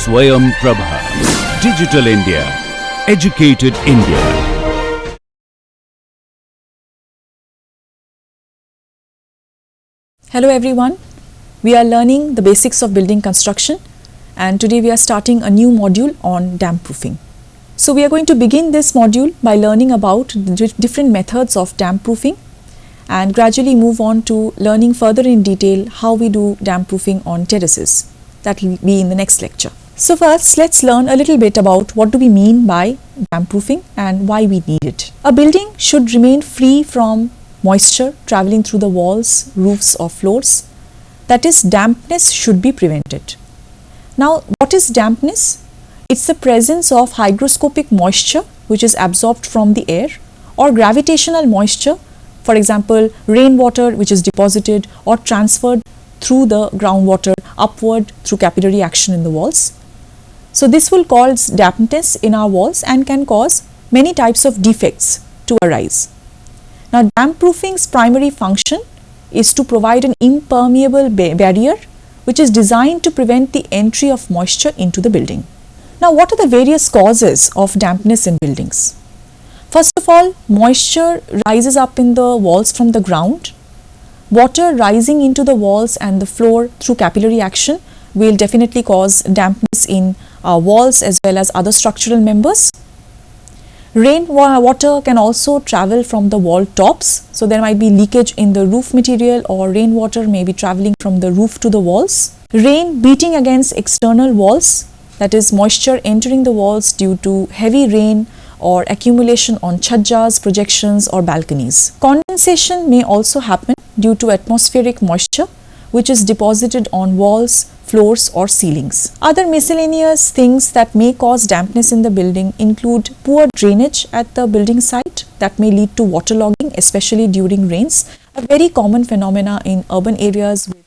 Swayam Prabha. Digital India. Educated India. Hello everyone, we are learning the basics of building construction and today we are starting a new module on dam proofing. So we are going to begin this module by learning about the different methods of dam proofing and gradually move on to learning further in detail how we do dam proofing on terraces. That will be in the next lecture. So first let's learn a little bit about what do we mean by dam proofing and why we need it. A building should remain free from moisture traveling through the walls, roofs or floors. That is, dampness should be prevented. Now what is dampness? It's the presence of hygroscopic moisture which is absorbed from the air or gravitational moisture, for example rainwater which is deposited or transferred through the groundwater upward through capillary action in the walls. So this will cause dampness in our walls and can cause many types of defects to arise. Now dam proofing's primary function is to provide an impermeable barrier which is designed to prevent the entry of moisture into the building. Now what are the various causes of dampness in buildings? First of all, moisture rises up in the walls from the ground. Water rising into the walls and the floor through capillary action will definitely cause dampness in walls as well as other structural members. Rainwater can also travel from the wall tops, so there might be leakage in the roof material or rainwater may be traveling from the roof to the walls. Rain beating against external walls, that is moisture entering the walls due to heavy rain or accumulation on chhajjas, projections or balconies. Condensation may also happen due to atmospheric moisture which is deposited on walls, floors or ceilings. Other miscellaneous things that may cause dampness in the building include poor drainage at the building site that may lead to waterlogging, especially during rains, a very common phenomena in urban areas with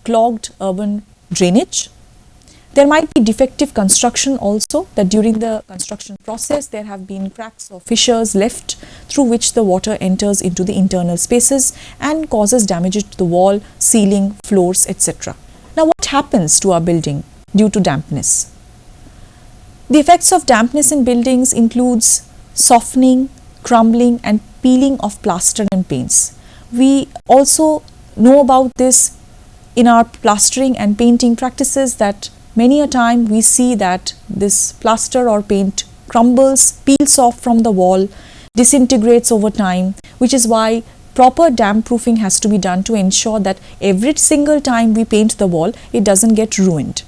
clogged urban drainage. There might be defective construction also, that during the construction process there have been cracks or fissures left through which the water enters into the internal spaces and causes damage to the wall, ceiling, floors, etc. Now what happens to our building due to dampness? The effects of dampness in buildings includes softening, crumbling and peeling of plaster and paints. We also know about this in our plastering and painting practices, that many a time we see that this plaster or paint crumbles, peels off from the wall, disintegrates over time, which is why proper dam proofing has to be done to ensure that every single time we paint the wall, it doesn't get ruined.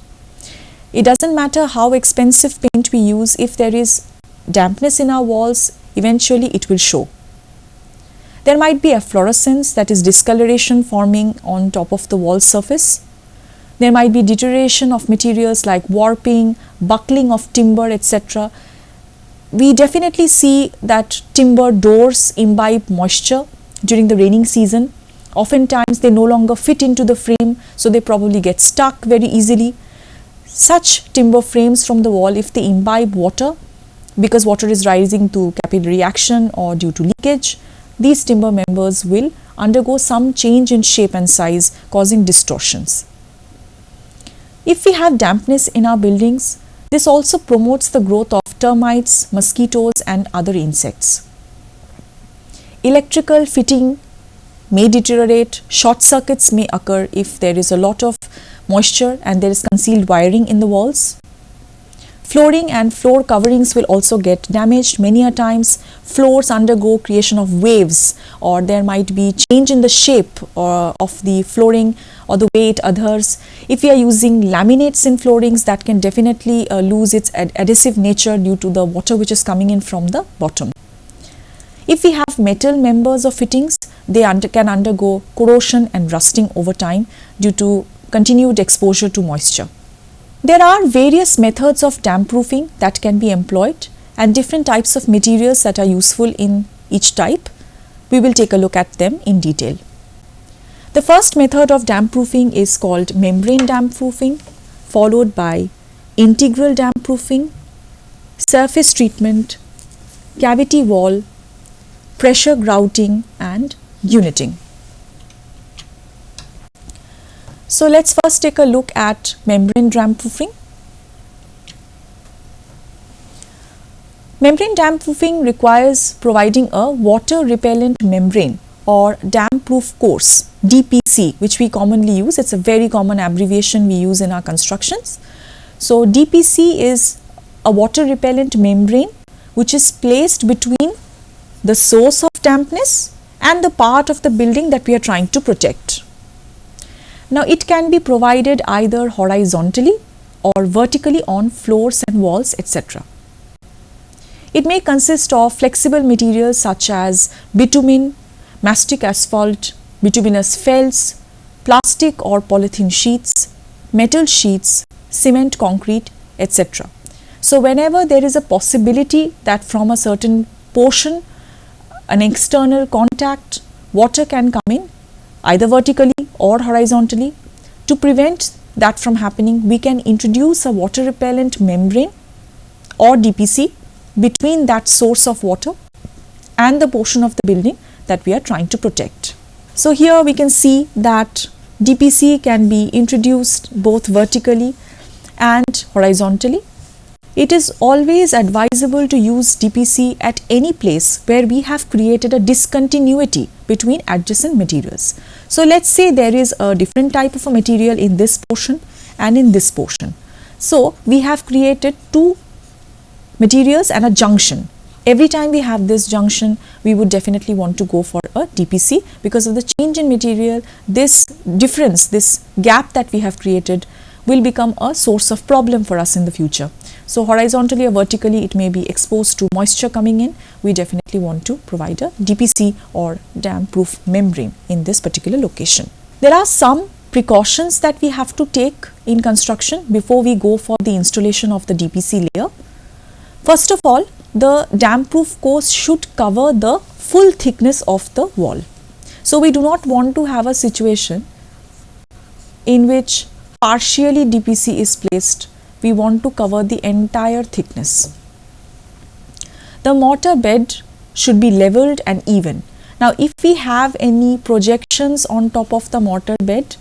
It doesn't matter how expensive paint we use, if there is dampness in our walls, eventually it will show. There might be efflorescence, that is discoloration forming on top of the wall surface. There might be deterioration of materials like warping, buckling of timber, etc. We definitely see that timber doors imbibe moisture during the raining season. Oftentimes they no longer fit into the frame, so they probably get stuck very easily. Such timber frames from the wall, if they imbibe water, because water is rising to capillary action or due to leakage, these timber members will undergo some change in shape and size, causing distortions. If we have dampness in our buildings, this also promotes the growth of termites, mosquitoes and other insects. Electrical fitting may deteriorate, short circuits may occur if there is a lot of moisture and there is concealed wiring in the walls. Flooring and floor coverings will also get damaged. Many a times floors undergo creation of waves, or there might be change in the shape of the flooring or the way it adheres. If we are using laminates in floorings, that can definitely lose its adhesive nature due to the water which is coming in from the bottom. If we have metal members or fittings, they can undergo corrosion and rusting over time due to continued exposure to moisture. There are various methods of dam proofing that can be employed and different types of materials that are useful in each type. We will take a look at them in detail. The first method of dam proofing is called membrane dam proofing, followed by integral dam proofing, surface treatment, cavity wall, pressure grouting and uniting. So let's first take a look at membrane dam proofing. Membrane damp proofing requires providing a water repellent membrane or damp proof course, DPC, which we commonly use. It's a very common abbreviation we use in our constructions. So DPC is a water repellent membrane which is placed between the source of dampness and the part of the building that we are trying to protect. Now it can be provided either horizontally or vertically on floors and walls, etc. It may consist of flexible materials such as bitumen, mastic asphalt, bituminous felts, plastic or polythene sheets, metal sheets, cement concrete, etc. So whenever there is a possibility that from a certain portion, an external contact, water can come in either vertically or horizontally, to prevent that from happening, we can introduce a water repellent membrane or DPC between that source of water and the portion of the building that we are trying to protect. So here we can see that DPC can be introduced both vertically and horizontally. It is always advisable to use DPC at any place where we have created a discontinuity between adjacent materials. So let's say there is a different type of a material in this portion and in this portion. So we have created two materials and a junction. Every time we have this junction, we would definitely want to go for a DPC because of the change in material. This difference, this gap that we have created will become a source of problem for us in the future. So horizontally or vertically, it may be exposed to moisture coming in. We definitely want to provide a DPC or damp proof membrane in this particular location. There are some precautions that we have to take in construction before we go for the installation of the DPC layer. First of all, the damp proof course should cover the full thickness of the wall. So we do not want to have a situation in which partially DPC is placed. We want to cover the entire thickness. The mortar bed should be leveled and even. Now if we have any projections on top of the mortar bed,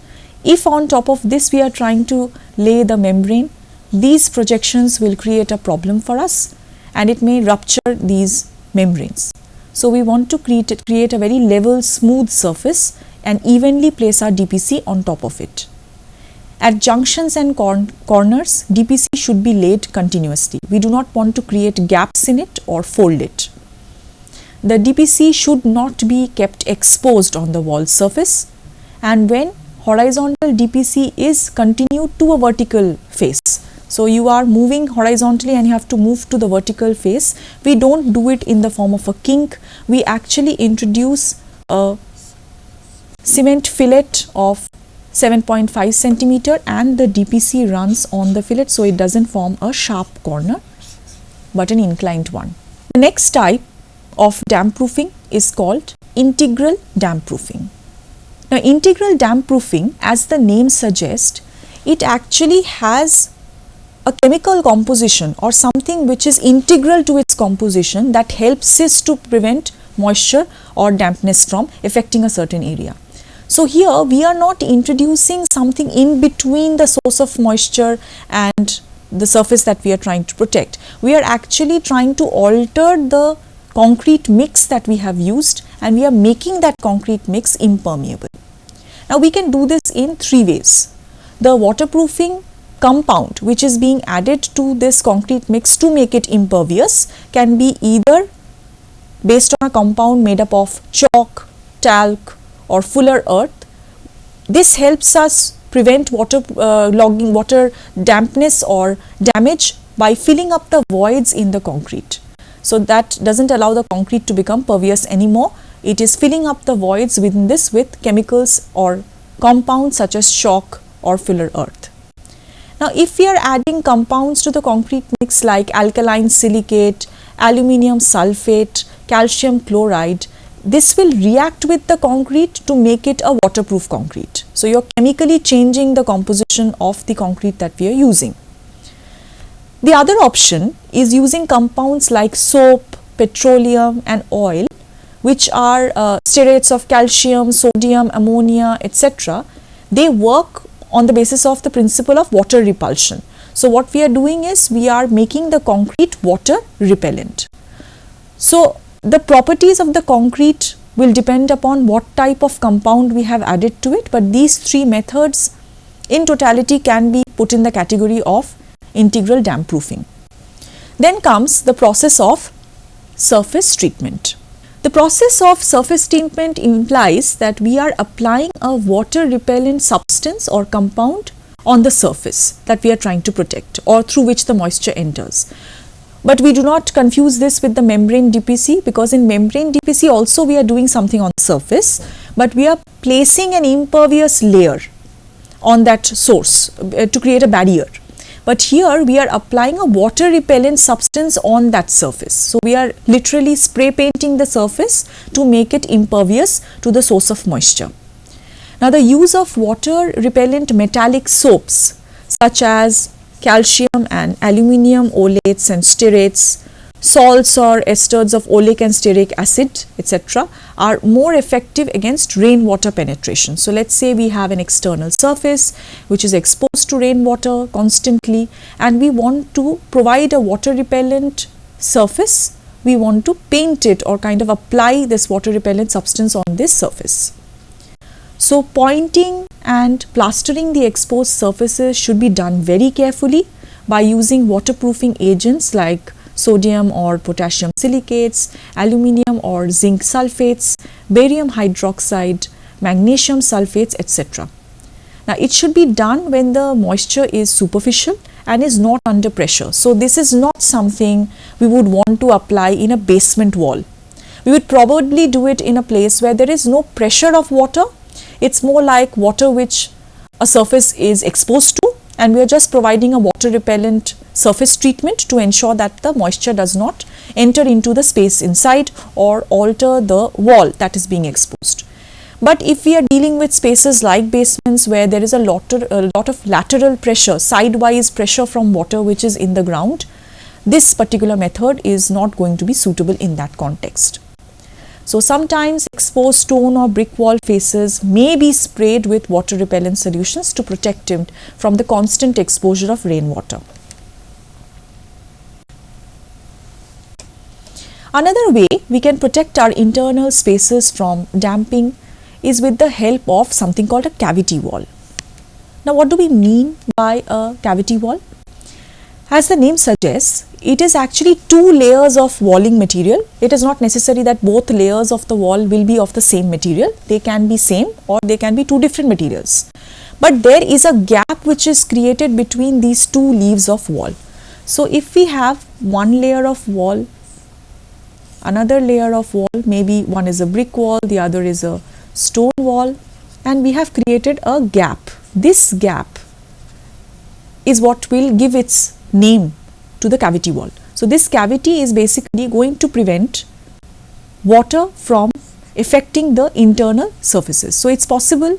if on top of this we are trying to lay the membrane, these projections will create a problem for us and it may rupture these membranes. So we want to create a very level, smooth surface and evenly place our DPC on top of it. At junctions and corners, DPC should be laid continuously. We do not want to create gaps in it or fold it. The DPC should not be kept exposed on the wall surface, and when horizontal DPC is continued to a vertical face, so you are moving horizontally and you have to move to the vertical face, we don't do it in the form of a kink. We actually introduce a cement fillet of 7.5 centimeter and the DPC runs on the fillet, so it doesn't form a sharp corner but an inclined one. The next type of damp proofing is called integral damp proofing. Now integral damp proofing, as the name suggests, it actually has a chemical composition or something which is integral to its composition that helps us to prevent moisture or dampness from affecting a certain area. So here we are not introducing something in between the source of moisture and the surface that we are trying to protect. We are actually trying to alter the concrete mix that we have used and we are making that concrete mix impermeable. Now we can do this in three ways. The waterproofing compound which is being added to this concrete mix to make it impervious can be either based on a compound made up of chalk, talc or fuller earth. This helps us prevent water logging, water dampness or damage by filling up the voids in the concrete. So that doesn't allow the concrete to become pervious anymore. It is filling up the voids within this with chemicals or compounds such as chalk or fuller earth. Now if we are adding compounds to the concrete mix like alkaline silicate, aluminium sulfate, calcium chloride, this will react with the concrete to make it a waterproof concrete. So you are chemically changing the composition of the concrete that we are using. The other option is using compounds like soap, petroleum and oil, which are stearates of calcium, sodium, ammonia, etc. They work on the basis of the principle of water repulsion. So what we are doing is we are making the concrete water repellent. So the properties of the concrete will depend upon what type of compound we have added to it, but these three methods in totality can be put in the category of integral damp proofing. Then comes the process of surface treatment. The process of surface treatment implies that we are applying a water repellent substance or compound on the surface that we are trying to protect or through which the moisture enters. But we do not confuse this with the membrane DPC, because in membrane DPC also we are doing something on the surface, but we are placing an impervious layer on that source to create a barrier. But here we are applying a water repellent substance on that surface. So we are literally spray painting the surface to make it impervious to the source of moisture. Now the use of water repellent metallic soaps such as calcium and aluminium olates and stearates, salts or esters of oleic and stearic acid, etc., are more effective against rainwater penetration. So let's say we have an external surface which is exposed to rainwater constantly, and we want to provide a water repellent surface. We want to paint it or kind of apply this water repellent substance on this surface. So pointing and plastering the exposed surfaces should be done very carefully by using waterproofing agents like sodium or potassium silicates, aluminium or zinc sulfates, barium hydroxide, magnesium sulfates, etc. Now it should be done when the moisture is superficial and is not under pressure. So this is not something we would want to apply in a basement wall. We would probably do it in a place where there is no pressure of water. It's more like water which a surface is exposed to, and we are just providing a water repellent surface treatment to ensure that the moisture does not enter into the space inside or alter the wall that is being exposed. But if we are dealing with spaces like basements where there is a lot of lateral pressure, sidewise pressure from water which is in the ground, this particular method is not going to be suitable in that context. So sometimes exposed stone or brick wall faces may be sprayed with water repellent solutions to protect it from the constant exposure of rainwater. Another way we can protect our internal spaces from damping is with the help of something called a cavity wall. Now what do we mean by a cavity wall? As the name suggests, it is actually two layers of walling material. It is not necessary that both layers of the wall will be of the same material. They can be same or they can be two different materials. But there is a gap which is created between these two leaves of wall. So if we have one layer of wall, another layer of wall, maybe one is a brick wall, the other is a stone wall, and we have created a gap. This gap is what will give its name to the cavity wall. So this cavity is basically going to prevent water from affecting the internal surfaces. So it's possible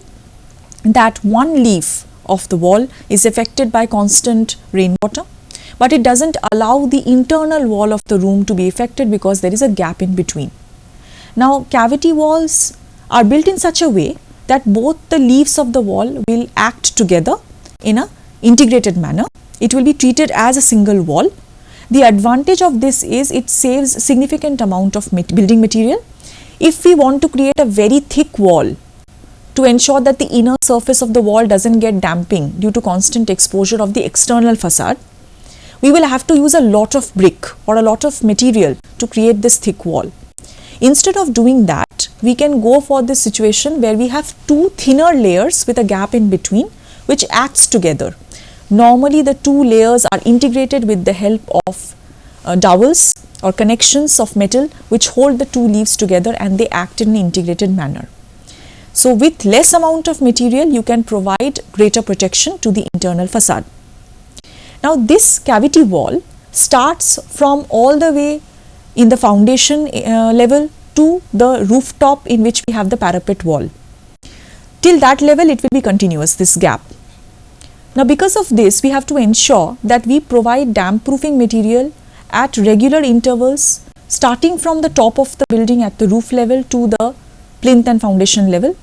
that one leaf of the wall is affected by constant rainwater, but it doesn't allow the internal wall of the room to be affected because there is a gap in between. Now cavity walls are built in such a way that both the leaves of the wall will act together in an integrated manner. It will be treated as a single wall. The advantage of this is it saves significant amount of building material. If we want to create a very thick wall to ensure that the inner surface of the wall doesn't get damping due to constant exposure of the external facade, we will have to use a lot of brick or a lot of material to create this thick wall. Instead of doing that, we can go for this situation where we have two thinner layers with a gap in between which acts together. Normally the two layers are integrated with the help of dowels or connections of metal which hold the two leaves together, and they act in an integrated manner. So with less amount of material you can provide greater protection to the internal facade. Now this cavity wall starts from all the way in the foundation level to the rooftop in which we have the parapet wall. Till that level it will be continuous, this gap. Now because of this we have to ensure that we provide damp proofing material at regular intervals starting from the top of the building at the roof level to the plinth and foundation level.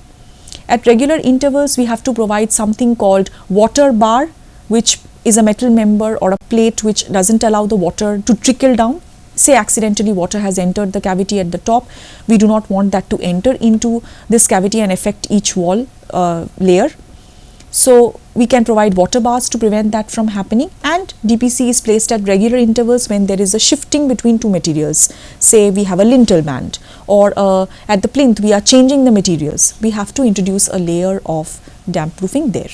At regular intervals we have to provide something called water bar, which is a metal member or a plate which doesn't allow the water to trickle down say accidentally water has entered the cavity at the top, we do not want that to enter into this cavity and affect each wall layer. So we can provide water baths to prevent that from happening, and DPC is placed at regular intervals when there is a shifting between two materials. Say we have a lintel band, or at the plinth we are changing the materials. We have to introduce a layer of damp proofing there.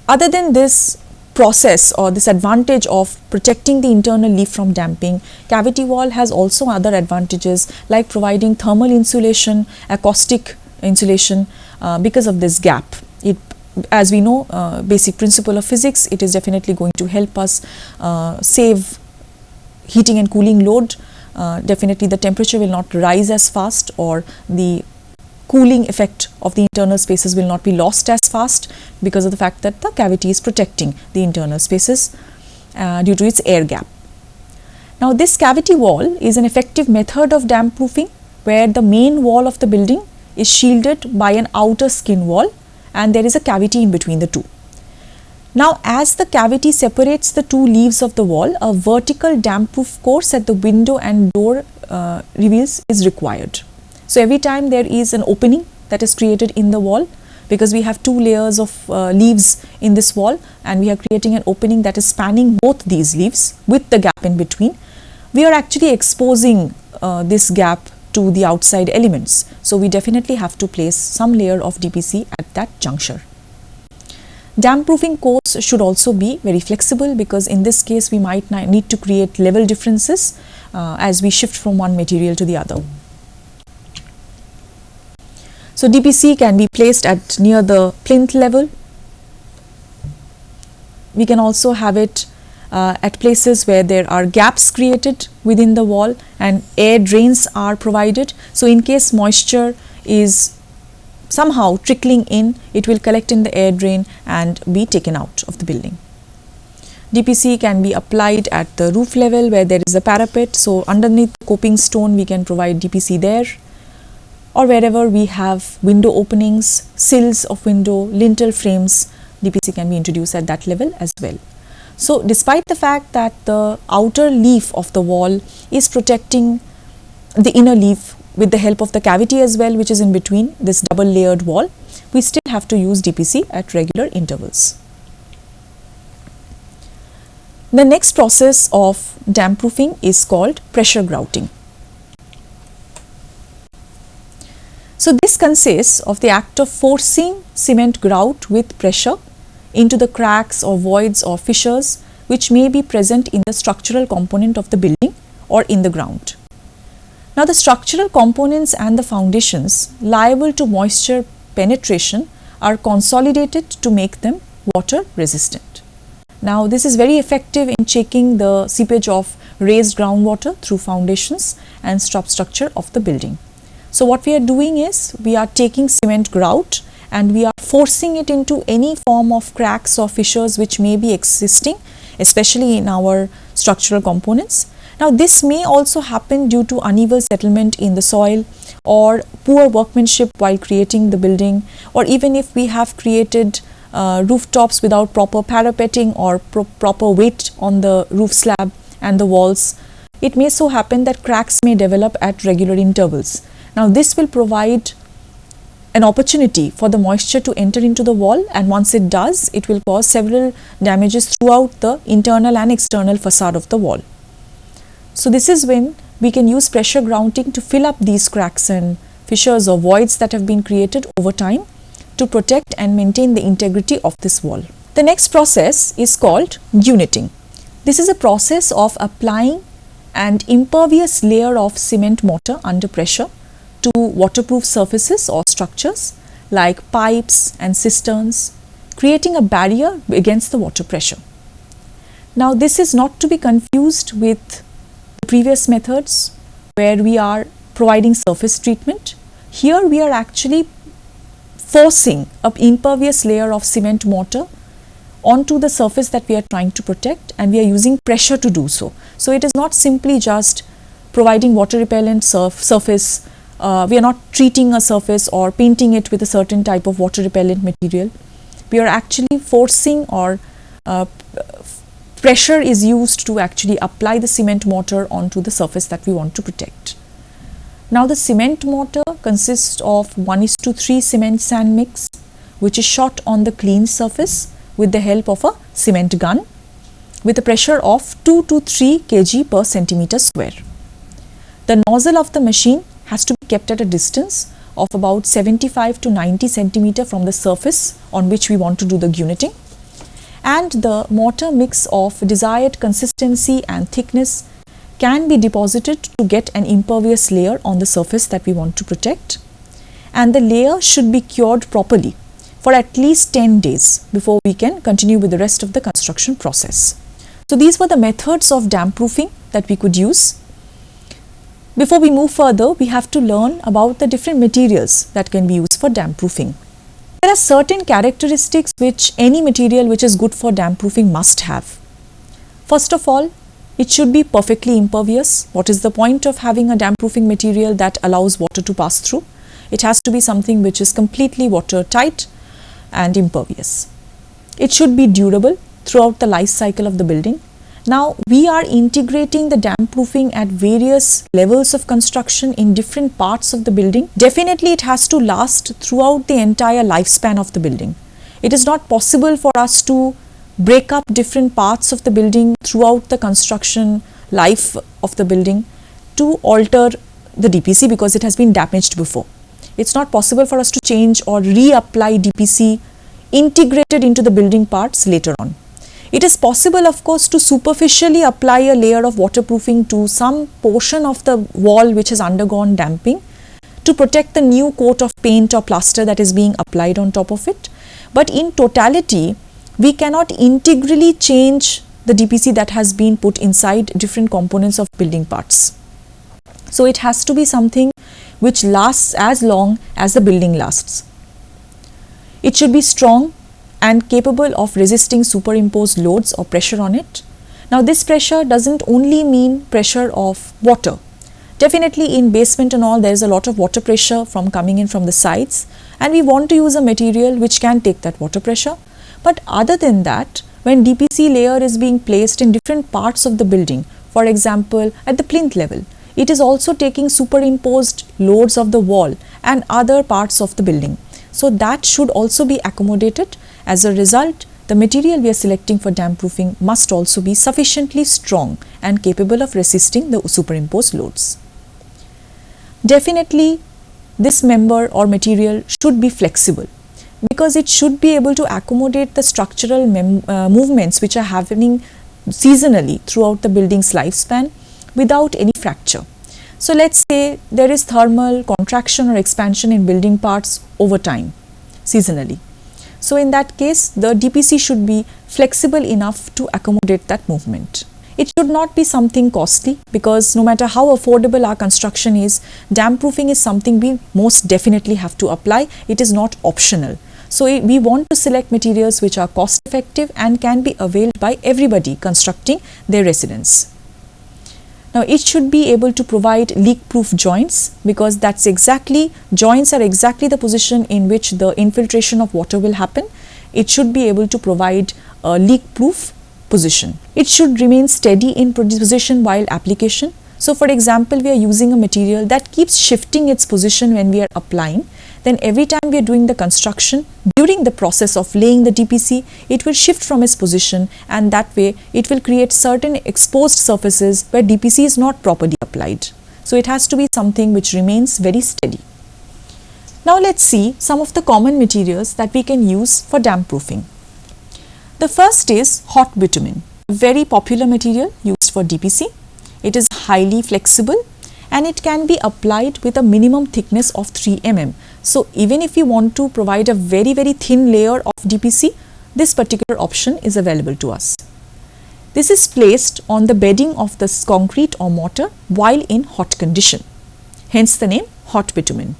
Other than this process or this advantage of protecting the internal leaf from damping, cavity wall has also other advantages like providing thermal insulation, acoustic insulation because of this gap. It, as we know, basic principle of physics, it is definitely going to help us save heating and cooling load. Definitely the temperature will not rise as fast, or the cooling effect of the internal spaces will not be lost as fast because of the fact that the cavity is protecting the internal spaces due to its air gap. Now this cavity wall is an effective method of damp proofing where the main wall of the building is shielded by an outer skin wall and there is a cavity in between the two. Now as the cavity separates the two leaves of the wall, a vertical damp proof course at the window and door reveals is required. So every time there is an opening that is created in the wall, because we have two layers of leaves in this wall and we are creating an opening that is spanning both these leaves with the gap in between, we are actually exposing this gap to the outside elements. So we definitely have to place some layer of DPC at that juncture. Damp proofing course should also be very flexible, because in this case we might need to create level differences as we shift from one material to the other. So DPC can be placed at near the plinth level. We can also have it at places where there are gaps created within the wall and air drains are provided. So in case moisture is somehow trickling in, it will collect in the air drain and be taken out of the building. DPC can be applied at the roof level where there is a parapet. So underneath the coping stone we can provide DPC there, or wherever we have window openings, sills of window, lintel frames, DPC can be introduced at that level as well. So despite the fact that the outer leaf of the wall is protecting the inner leaf with the help of the cavity as well, which is in between this double layered wall, we still have to use DPC at regular intervals. The next process of damp proofing is called pressure grouting. So this consists of the act of forcing cement grout with pressure into the cracks or voids or fissures which may be present in the structural component of the building or in the ground. Now the structural components and the foundations liable to moisture penetration are consolidated to make them water resistant. Now this is very effective in checking the seepage of raised groundwater through foundations and substructure of the building. So what we are doing is we are taking cement grout and we are forcing it into any form of cracks or fissures which may be existing, especially in our structural components. Now this may also happen due to uneven settlement in the soil or poor workmanship while creating the building, or even if we have created rooftops without proper parapeting or proper weight on the roof slab and the walls, it may so happen that cracks may develop at regular intervals. Now this will provide an opportunity for the moisture to enter into the wall, and once it does, it will cause several damages throughout the internal and external facade of the wall. So this is when we can use pressure grouting to fill up these cracks and fissures or voids that have been created over time to protect and maintain the integrity of this wall. The next process is called uniting. This is a process of applying an impervious layer of cement mortar under pressure to waterproof surfaces or structures like pipes and cisterns, creating a barrier against the water pressure. Now this is not to be confused with the previous methods where we are providing surface treatment. Here we are actually forcing an impervious layer of cement mortar onto the surface that we are trying to protect, and we are using pressure to do so. So it is not simply just providing water repellent surface. We are not treating a surface or painting it with a certain type of water repellent material. We are actually forcing or pressure is used to actually apply the cement mortar onto the surface that we want to protect. Now the cement mortar consists of 1:3 cement sand mix, which is shot on the clean surface with the help of a cement gun with a pressure of 2 to 3 kg per centimeter square. The nozzle of the machine has to be kept at a distance of about 75 to 90 centimeter from the surface on which we want to do the guniting, and the mortar mix of desired consistency and thickness can be deposited to get an impervious layer on the surface that we want to protect, and the layer should be cured properly for at least 10 days before we can continue with the rest of the construction process. So these were the methods of damp proofing that we could use. Before we move further, we have to learn about the different materials that can be used for damp proofing. There are certain characteristics which any material which is good for damp proofing must have. First of all, it should be perfectly impervious. What is the point of having a damp proofing material that allows water to pass through? It has to be something which is completely watertight and impervious. It should be durable throughout the life cycle of the building. Now we are integrating the damp proofing at various levels of construction in different parts of the building. Definitely it has to last throughout the entire lifespan of the building. It is not possible for us to break up different parts of the building throughout the construction life of the building to alter the DPC because it has been damaged before. It's not possible for us to change or reapply DPC integrated into the building parts later on. It is possible, of course, to superficially apply a layer of waterproofing to some portion of the wall which has undergone damping to protect the new coat of paint or plaster that is being applied on top of it. But in totality, we cannot integrally change the DPC that has been put inside different components of building parts. So it has to be something which lasts as long as the building lasts. It should be strong and capable of resisting superimposed loads or pressure on it. Now this pressure doesn't only mean pressure of water. Definitely in basement and all there is a lot of water pressure from coming in from the sides, and we want to use a material which can take that water pressure. But other than that, when DPC layer is being placed in different parts of the building, for example at the plinth level, it is also taking superimposed loads of the wall and other parts of the building. So that should also be accommodated. As a result, the material we are selecting for damp proofing must also be sufficiently strong and capable of resisting the superimposed loads. Definitely, this member or material should be flexible because it should be able to accommodate the structural movements which are happening seasonally throughout the building's lifespan without any fracture. So let's say there is thermal contraction or expansion in building parts over time, seasonally. So in that case, the DPC should be flexible enough to accommodate that movement. It should not be something costly because no matter how affordable our construction is, damp proofing is something we most definitely have to apply. It is not optional. So we want to select materials which are cost effective and can be availed by everybody constructing their residence. Now it should be able to provide leak-proof joints because joints are exactly the position in which the infiltration of water will happen. It should be able to provide a leak-proof position. It should remain steady in position while application. So for example, we are using a material that keeps shifting its position when we are applying. Then every time we are doing the construction, during the process of laying the DPC, it will shift from its position, and that way it will create certain exposed surfaces where DPC is not properly applied. So it has to be something which remains very steady. Now let's see some of the common materials that we can use for damp proofing. The first is hot bitumen, a very popular material used for DPC. It is highly flexible and it can be applied with a minimum thickness of 3 mm. So even if you want to provide a very thin layer of DPC, this particular option is available to us. This is placed on the bedding of the concrete or mortar while in hot condition, hence the name hot bitumen.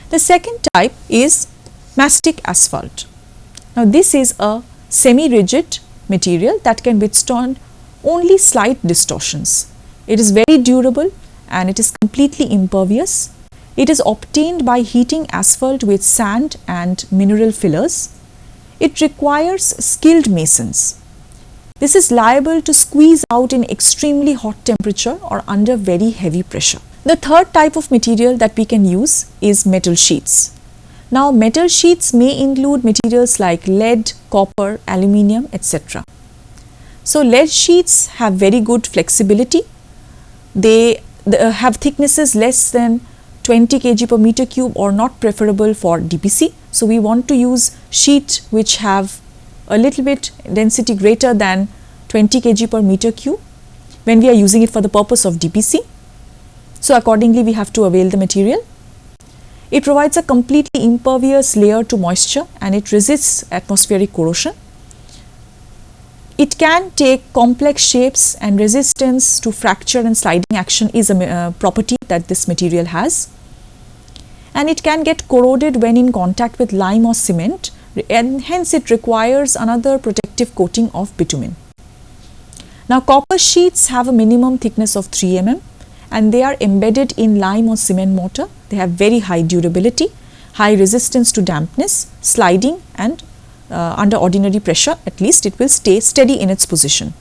The second type is mastic asphalt. Now this is a semi-rigid material that can withstand only slight distortions. It is very durable and it is completely impervious. It is obtained by heating asphalt with sand and mineral fillers. It requires skilled masons. This is liable to squeeze out in extremely hot temperature or under very heavy pressure. The third type of material that we can use is metal sheets. Now, metal sheets may include materials like lead, copper, aluminium, etc. So, lead sheets have very good flexibility. They have thicknesses less than 20 kg per meter cube or not preferable for DPC. So, we want to use sheet which have a little bit density greater than 20 kg per meter cube when we are using it for the purpose of DPC. So, accordingly we have to avail the material. It provides a completely impervious layer to moisture and it resists atmospheric corrosion. It can take complex shapes and resistance to fracture and sliding action is a property that this material has. And it can get corroded when in contact with lime or cement, and hence it requires another protective coating of bitumen. Now, copper sheets have a minimum thickness of 3 mm and they are embedded in lime or cement mortar. They have very high durability, high resistance to dampness, sliding, and under ordinary pressure at least it will stay steady in its position.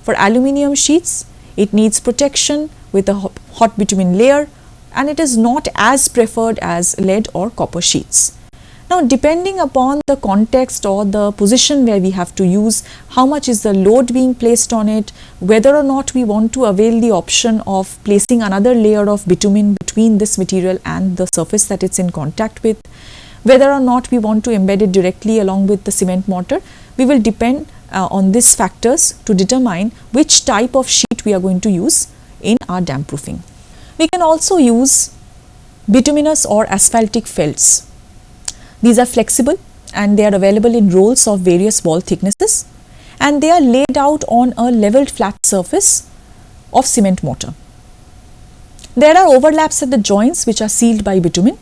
For aluminium sheets, it needs protection with a hot bitumen layer and it is not as preferred as lead or copper sheets. Now, depending upon the context or the position where we have to use, how much is the load being placed on it, whether or not we want to avail the option of placing another layer of bitumen between this material and the surface that it's in contact with, whether or not we want to embed it directly along with the cement mortar, we will depend on these factors to determine which type of sheet we are going to use in our damp proofing. We can also use bituminous or asphaltic felts. These are flexible and they are available in rolls of various wall thicknesses and they are laid out on a leveled flat surface of cement mortar. There are overlaps at the joints which are sealed by bitumen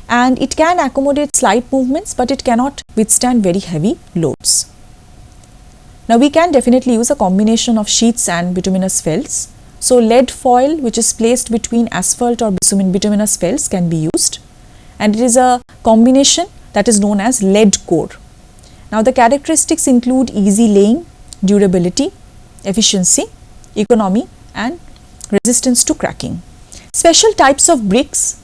and it can accommodate slight movements, but it cannot withstand very heavy loads. Now, we can definitely use a combination of sheets and bituminous felts. So, lead foil which is placed between asphalt or bituminous felts can be used, and it is a combination that is known as lead core. Now, the characteristics include easy laying, durability, efficiency, economy and resistance to cracking. Special types of bricks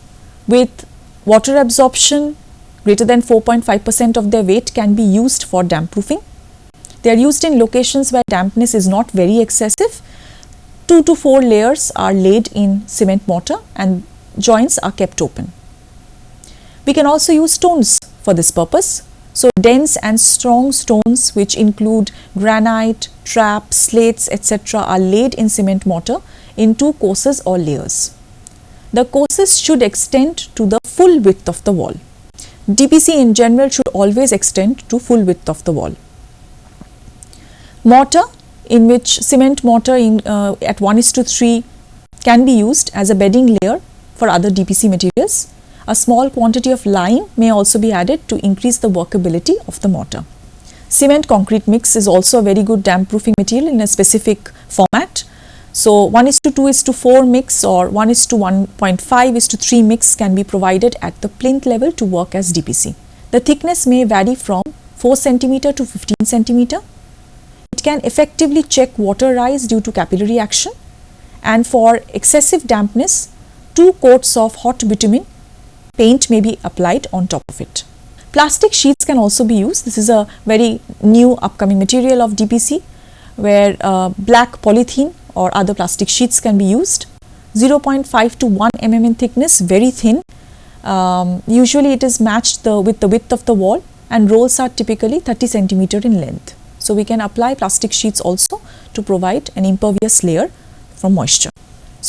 with water absorption greater than 4.5% of their weight can be used for damp proofing. They are used in locations where dampness is not very excessive. 2 to 4 layers are laid in cement mortar and joints are kept open. We can also use stones for this purpose. So, dense and strong stones which include granite, trap, slates, etc. are laid in cement mortar in 2 courses or layers. The courses should extend to the full width of the wall. DPC in general should always extend to full width of the wall. Mortar, in which cement mortar at 1:3 can be used as a bedding layer for other DPC materials. A small quantity of lime may also be added to increase the workability of the mortar. Cement concrete mix is also a very good damp proofing material in a specific format. So, 1:2:4 mix or 1:1.5:3 mix can be provided at the plinth level to work as DPC. The thickness may vary from 4 cm to 15 cm. It can effectively check water rise due to capillary action, and for excessive dampness, 2 coats of hot bitumen paint may be applied on top of it. Plastic sheets can also be used. This is a very new upcoming material of DPC where black polythene or other plastic sheets can be used. 0.5 to 1 mm in thickness, very thin. Usually it is matched with the width of the wall, and rolls are typically 30 cm in length. So, we can apply plastic sheets also to provide an impervious layer from moisture.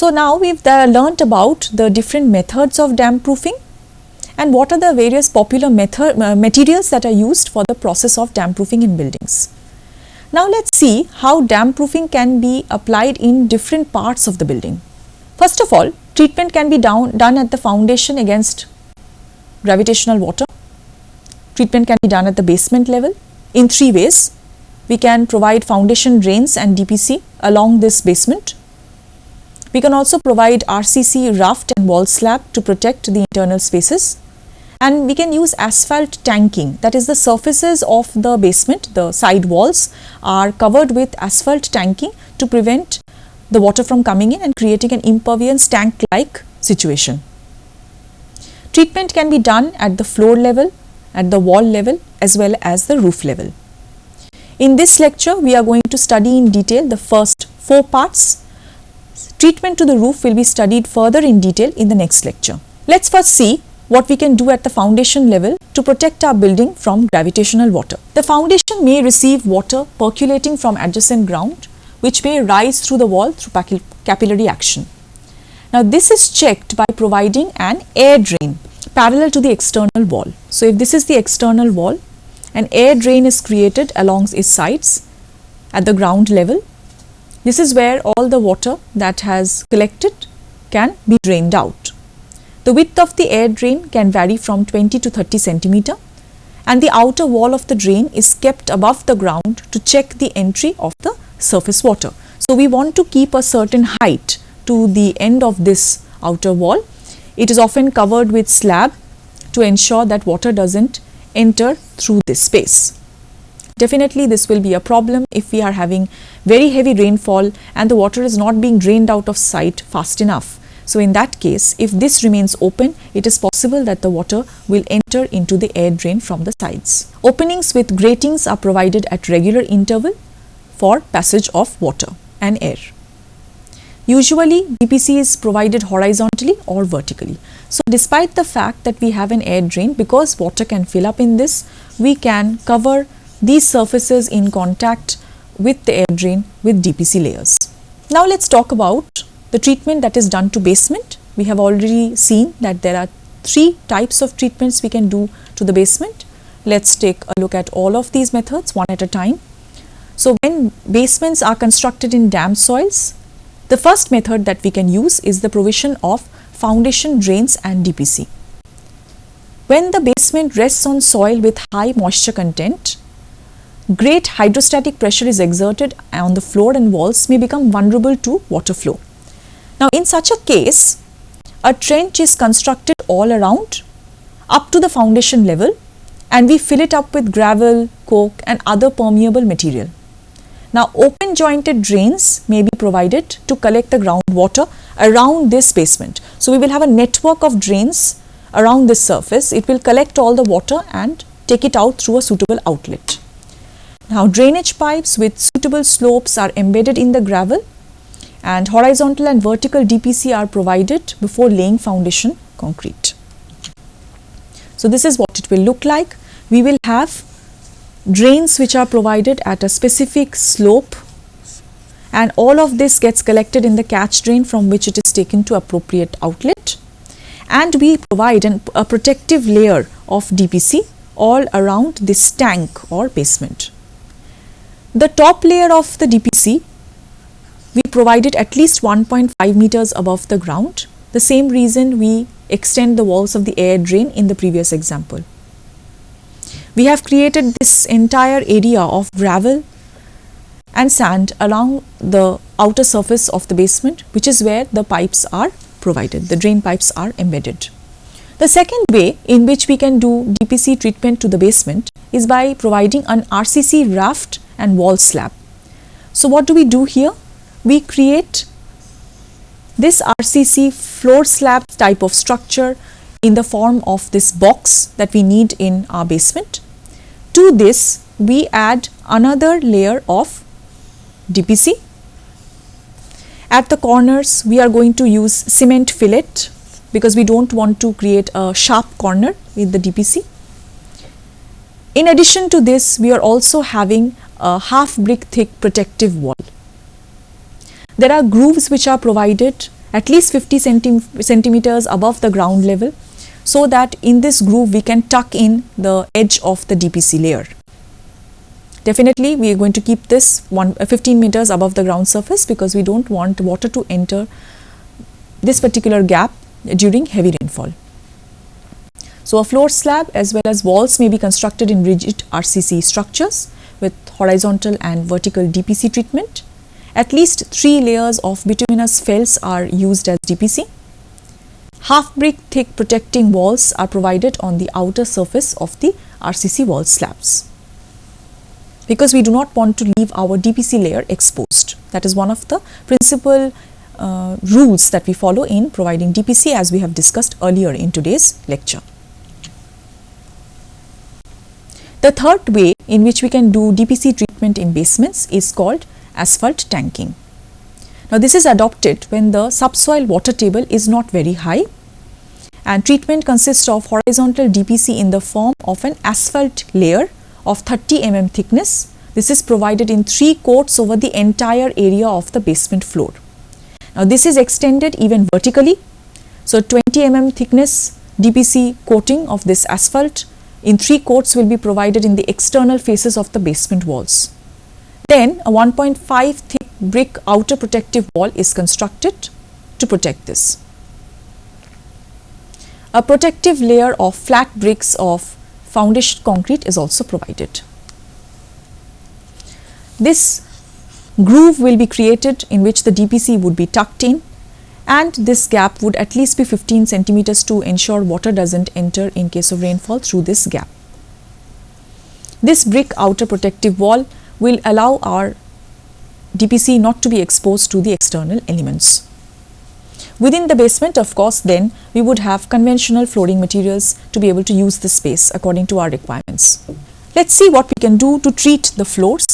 So, now we have learnt about the different methods of damp proofing and what are the various popular materials that are used for the process of damp proofing in buildings. Now, let us see how damp proofing can be applied in different parts of the building. First of all, treatment can be done at the foundation against gravitational water. Treatment can be done at the basement level in 3 ways. We can provide foundation drains and DPC along this basement. We can also provide RCC raft and wall slab to protect the internal spaces, And we can use asphalt tanking, that is the surfaces of the basement, the side walls are covered with asphalt tanking to prevent the water from coming in and creating an impervious tank-like situation. Treatment can be done at the floor level, at the wall level as well as the roof level. In this lecture, we are going to study in detail the first 4 parts. Treatment to the roof will be studied further in detail in the next lecture. Let's first see what we can do at the foundation level to protect our building from gravitational water. The foundation may receive water percolating from adjacent ground, which may rise through the wall through capillary action. Now, this is checked by providing an air drain parallel to the external wall. So, if this is the external wall, an air drain is created along its sides at the ground level. This is where all the water that has collected can be drained out. The width of the air drain can vary from 20 to 30 centimeter, and the outer wall of the drain is kept above the ground to check the entry of the surface water. So, we want to keep a certain height to the end of this outer wall. It is often covered with slab to ensure that water doesn't enter through this space. Definitely this will be a problem if we are having very heavy rainfall and the water is not being drained out of sight fast enough. So, in that case, if this remains open, it is possible that the water will enter into the air drain from the sides. Openings with gratings are provided at regular interval for passage of water and air. Usually, DPC is provided horizontally or vertically. So, despite the fact that we have an air drain, because water can fill up in this, we can cover these surfaces in contact with the air drain with DPC layers. Now, let's talk about the treatment that is done to basement. We have already seen that there are 3 types of treatments we can do to the basement. Let's take a look at all of these methods one at a time. So, when basements are constructed in damp soils, the first method that we can use is the provision of foundation drains and DPC. When the basement rests on soil with high moisture content, great hydrostatic pressure is exerted on the floor and walls may become vulnerable to water flow. Now, in such a case, a trench is constructed all around up to the foundation level and we fill it up with gravel, coke and other permeable material. Now, open jointed drains may be provided to collect the groundwater around this basement. So, we will have a network of drains around this surface. It will collect all the water and take it out through a suitable outlet. Now, drainage pipes with suitable slopes are embedded in the gravel and horizontal and vertical DPC are provided before laying foundation concrete. So, this is what it will look like. We will have drains which are provided at a specific slope and all of this gets collected in the catch drain from which it is taken to appropriate outlet, and we provide a protective layer of DPC all around this tank or basement. The top layer of the DPC we provide it at least 1.5 meters above the ground. The same reason we extend the walls of the air drain in the previous example. We have created this entire area of gravel and sand along the outer surface of the basement, which is where the pipes are provided, the drain pipes are embedded. The second way in which we can do DPC treatment to the basement is by providing an RCC raft and wall slab. So, what do we do here? We create this RCC floor slab type of structure in the form of this box that we need in our basement. To this, we add another layer of DPC. At the corners, we are going to use cement fillet because we don't want to create a sharp corner with the DPC. In addition to this, we are also having a half brick thick protective wall. There are grooves which are provided at least 50 centimeters above the ground level, so that in this groove we can tuck in the edge of the DPC layer. Definitely we are going to keep this 15 meters above the ground surface because we don't want water to enter this particular gap during heavy rainfall. So, a floor slab as well as walls may be constructed in rigid RCC structures with horizontal and vertical DPC treatment. At least 3 layers of bituminous felts are used as DPC. Half brick thick protecting walls are provided on the outer surface of the RCC wall slabs, because we do not want to leave our DPC layer exposed. That is one of the principal rules that we follow in providing DPC, as we have discussed earlier in today's lecture. The third way in which we can do DPC treatment in basements is called asphalt tanking. Now, this is adopted when the subsoil water table is not very high, and treatment consists of horizontal DPC in the form of an asphalt layer of 30 mm thickness. This is provided in 3 coats over the entire area of the basement floor. Now, this is extended even vertically. So, 20 mm thickness DPC coating of this asphalt in 3 coats will be provided in the external faces of the basement walls. Then a 1.5 thick brick outer protective wall is constructed to protect this. A protective layer of flat bricks of foundation concrete is also provided. This groove will be created in which the DPC would be tucked in, and this gap would at least be 15 centimeters to ensure water doesn't enter in case of rainfall through this gap. This brick outer protective wall will allow our DPC not to be exposed to the external elements. Within the basement, of course, then we would have conventional flooring materials to be able to use the space according to our requirements. Let's see what we can do to treat the floors.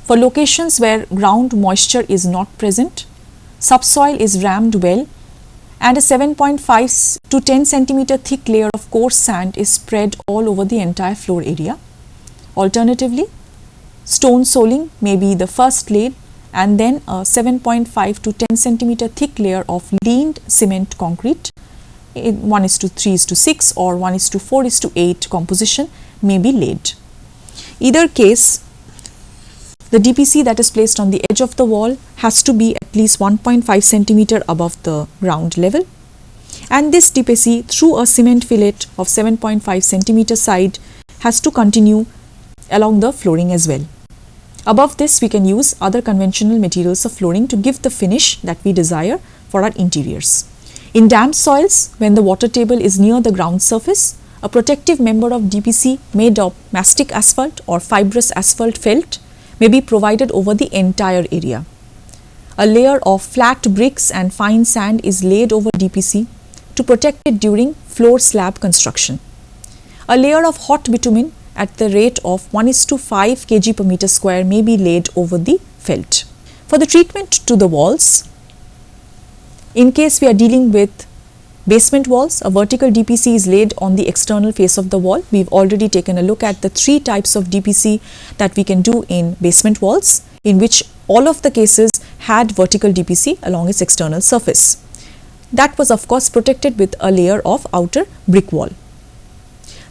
For locations where ground moisture is not present, subsoil is rammed well, and a 7.5 to 10 centimeter thick layer of coarse sand is spread all over the entire floor area. Alternatively, stone soling may be the first laid, and then a 7.5 to 10 centimeter thick layer of leaned cement concrete in 1:3:6 or 1:4:8 composition may be laid. Either case, the DPC that is placed on the edge of the wall has to be at least 1.5 centimeter above the ground level, and this DPC through a cement fillet of 7.5 centimeter side has to continue along the flooring as well. Above this, we can use other conventional materials of flooring to give the finish that we desire for our interiors. In damp soils, when the water table is near the ground surface, a protective member of DPC made of mastic asphalt or fibrous asphalt felt may be provided over the entire area. A layer of flat bricks and fine sand is laid over DPC to protect it during floor slab construction. A layer of hot bitumen at the rate of 1:5 kg per meter square may be laid over the felt. For the treatment to the walls, in case we are dealing with basement walls, a vertical DPC is laid on the external face of the wall. We've already taken a look at the 3 types of DPC that we can do in basement walls, in which all of the cases had vertical DPC along its external surface. That was of course protected with a layer of outer brick wall.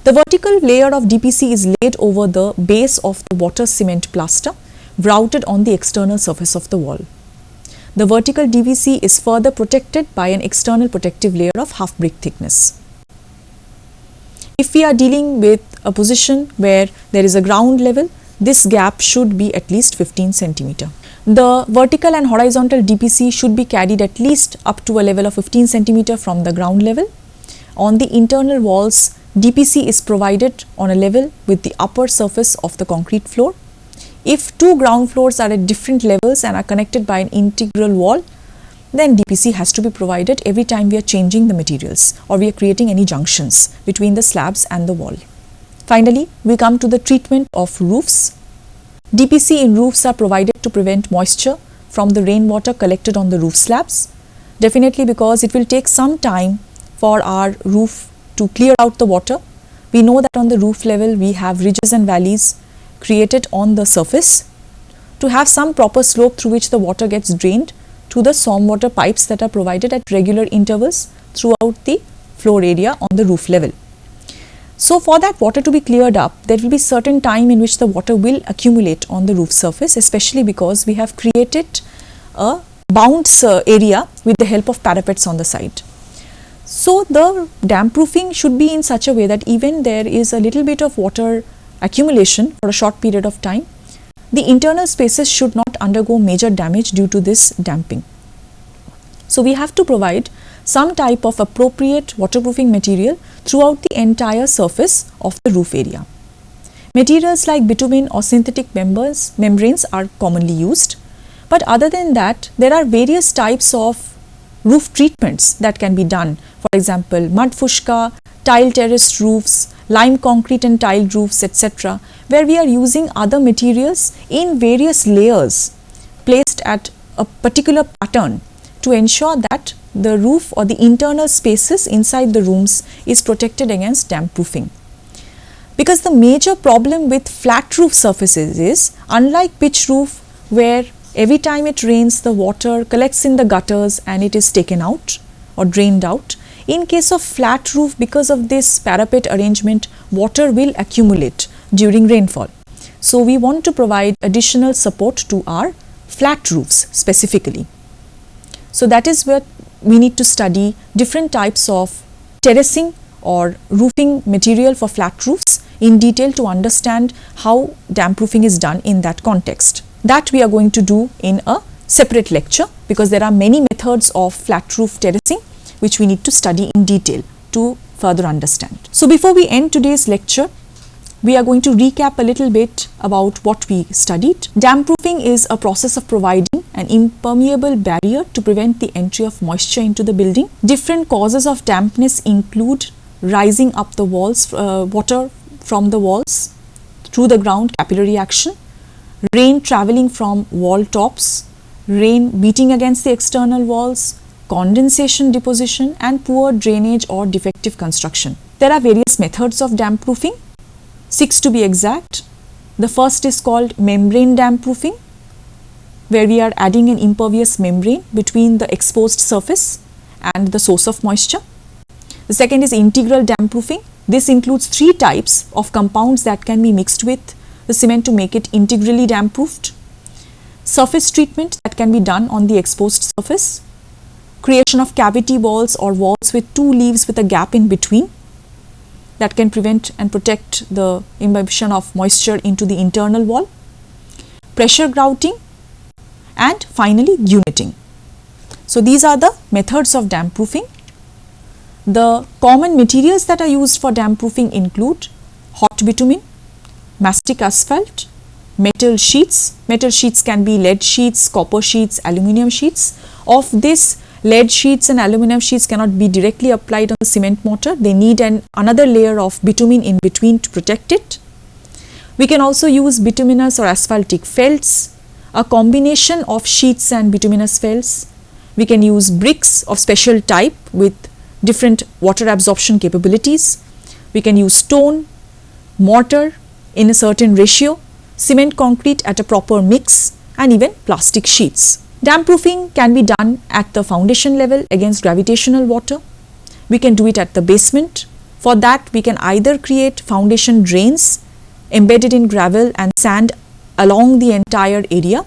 The vertical layer of DPC is laid over the base of the water cement plaster, grouted on the external surface of the wall. The vertical DPC is further protected by an external protective layer of half brick thickness. If we are dealing with a position where there is a ground level, this gap should be at least 15 centimeter. The vertical and horizontal DPC should be carried at least up to a level of 15 centimeter from the ground level. On the internal walls, DPC is provided on a level with the upper surface of the concrete floor. If 2 ground floors are at different levels and are connected by an integral wall, then DPC has to be provided every time we are changing the materials or we are creating any junctions between the slabs and the wall. Finally, we come to the treatment of roofs. DPC in roofs are provided to prevent moisture from the rainwater collected on the roof slabs. Definitely, because it will take some time for our roof to clear out the water. We know that on the roof level we have ridges and valleys created on the surface. To have some proper slope through which the water gets drained to the stormwater pipes that are provided at regular intervals throughout the floor area on the roof level. So for that water to be cleared up, there will be certain time in which the water will accumulate on the roof surface, especially because we have created a bounce area with the help of parapets on the side. So the damp proofing should be in such a way that even there is a little bit of water accumulation for a short period of time, the internal spaces should not undergo major damage due to this damping. So we have to provide some type of appropriate waterproofing material throughout the entire surface of the roof area. Materials like bitumen or synthetic membranes are commonly used, but other than that, there are various types of roof treatments that can be done. For example, mud fushka, tile terraced roofs, lime concrete and tiled roofs, etc., where we are using other materials in various layers placed at a particular pattern to ensure that the roof or the internal spaces inside the rooms is protected against damp proofing. Because the major problem with flat roof surfaces is, unlike pitch roof where every time it rains the water collects in the gutters and it is taken out or drained out, in case of flat roof, because of this parapet arrangement, water will accumulate during rainfall. So we want to provide additional support to our flat roofs specifically. So that is where we need to study different types of terracing or roofing material for flat roofs in detail to understand how damp proofing is done in that context. That we are going to do in a separate lecture, because there are many methods of flat roof terracing which we need to study in detail to further understand. So before we end today's lecture, we are going to recap a little bit about what we studied. Damp proofing is a process of providing an impermeable barrier to prevent the entry of moisture into the building. Different causes of dampness include rising up the walls, water from the walls through the ground, capillary action, rain traveling from wall tops, rain beating against the external walls, condensation deposition, and poor drainage or defective construction. There are various methods of damp proofing, 6 to be exact. The first is called membrane damp proofing, where we are adding an impervious membrane between the exposed surface and the source of moisture. The second is integral damp proofing. This includes 3 types of compounds that can be mixed with the cement to make it integrally damp proofed. Surface treatment that can be done on the exposed surface. Creation of cavity walls or walls with 2 leaves with a gap in between that can prevent and protect the imbibition of moisture into the internal wall. Pressure grouting, and finally uniting. So these are the methods of damp proofing. The common materials that are used for damp proofing include hot bitumen, mastic asphalt, metal sheets. Metal sheets can be lead sheets, copper sheets, aluminum sheets. Of this, lead sheets and aluminum sheets cannot be directly applied on the cement mortar. They need another layer of bitumen in between to protect it. We can also use bituminous or asphaltic felts, a combination of sheets and bituminous felts. We can use bricks of special type with different water absorption capabilities. We can use stone, mortar in a certain ratio, cement concrete at a proper mix, and even plastic sheets. Damp proofing can be done at the foundation level against gravitational water. We can do it at the basement. For that, we can either create foundation drains embedded in gravel and sand along the entire area.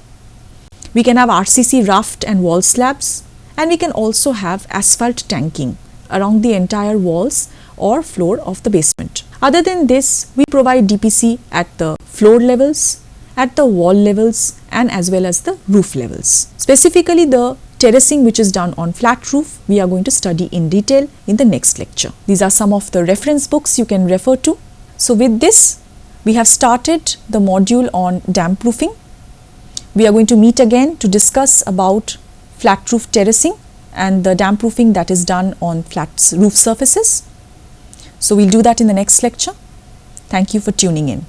We can have RCC raft and wall slabs, and we can also have asphalt tanking around the entire walls or floor of the basement. Other than this, we provide DPC at the floor levels, at the wall levels, and as well as the roof levels. Specifically, the terracing which is done on flat roof, we are going to study in detail in the next lecture. These are some of the reference books you can refer to. So with this, we have started the module on damp proofing. We are going to meet again to discuss about flat roof terracing and the damp proofing that is done on flat roof surfaces. So we'll do that in the next lecture. Thank you for tuning in.